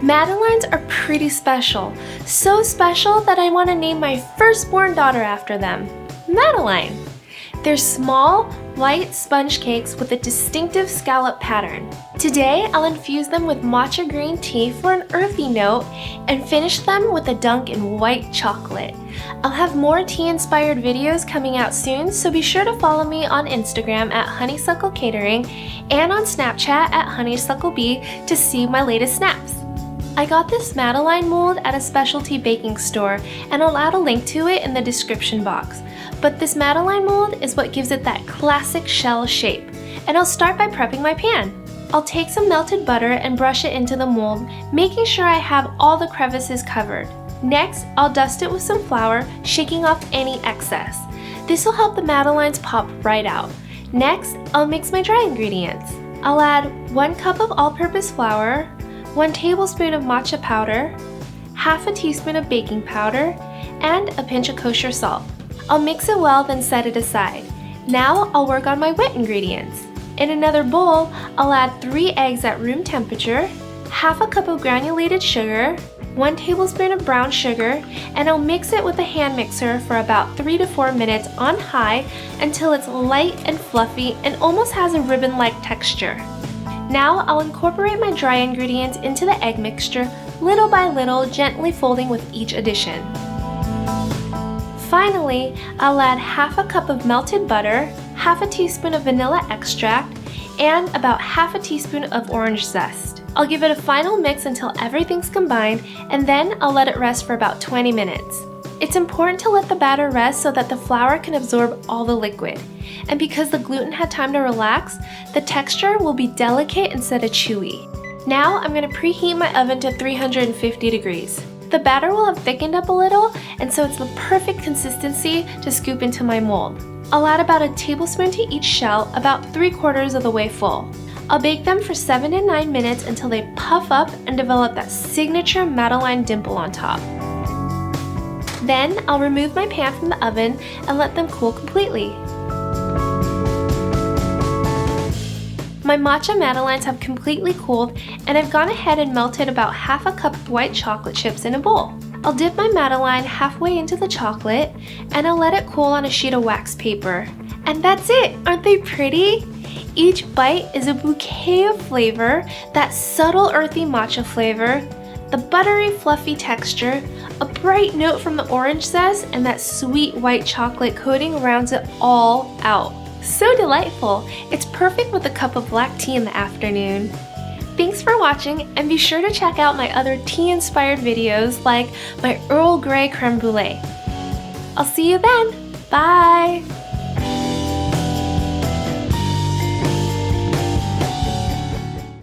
Madeleines are pretty special, so special that I want to name my firstborn daughter after them, Madeleine. They're small, white sponge cakes with a distinctive scallop pattern. Today, I'll infuse them with matcha green tea for an earthy note and finish them with a dunk in white chocolate. I'll have more tea-inspired videos coming out soon, so be sure to follow me on Instagram at Honeysuckle Catering and on Snapchat at HoneysuckleB to see my latest snaps. I got this Madeleine mold at a specialty baking store, and I'll add a link to it in the description box. But this Madeleine mold is what gives it that classic shell shape. And I'll start by prepping my pan. I'll take some melted butter and brush it into the mold, making sure I have all the crevices covered. Next, I'll dust it with some flour, shaking off any excess. This will help the Madeleines pop right out. Next, I'll mix my dry ingredients. I'll add 1 cup of all-purpose flour, 1 tablespoon of matcha powder, half a teaspoon of baking powder, and a pinch of kosher salt. I'll mix it well, then set it aside. Now I'll work on my wet ingredients. In another bowl, I'll add 3 eggs at room temperature, half a cup of granulated sugar, 1 tablespoon of brown sugar, and I'll mix it with a hand mixer for about 3 to 4 minutes on high until it's light and fluffy and almost has a ribbon-like texture. Now I'll incorporate my dry ingredients into the egg mixture little by little, gently folding with each addition. Finally, I'll add half a cup of melted butter, half a teaspoon of vanilla extract, and about half a teaspoon of orange zest. I'll give it a final mix until everything's combined, and then I'll let it rest for about 20 minutes. It's important to let the batter rest so that the flour can absorb all the liquid. And because the gluten had time to relax, the texture will be delicate instead of chewy. Now I'm going to preheat my oven to 350 degrees. The batter will have thickened up a little, and so it's the perfect consistency to scoop into my mold. I'll add about a tablespoon to each shell, about 3/4 of the way full. I'll bake them for 7 to 9 minutes until they puff up and develop that signature Madeleine dimple on top. Then I'll remove my pan from the oven and let them cool completely. My Matcha Madeleines have completely cooled, and I've gone ahead and melted about half a cup of white chocolate chips in a bowl. I'll dip my Madeleine halfway into the chocolate, and I'll let it cool on a sheet of wax paper. And that's it! Aren't they pretty? Each bite is a bouquet of flavor, that subtle earthy matcha flavor, the buttery fluffy texture, a bright note from the orange zest, and that sweet white chocolate coating rounds it all out. So delightful! It's perfect with a cup of black tea in the afternoon. Thanks for watching, and be sure to check out my other tea-inspired videos like my Earl Grey creme brulee. I'll see you then! Bye!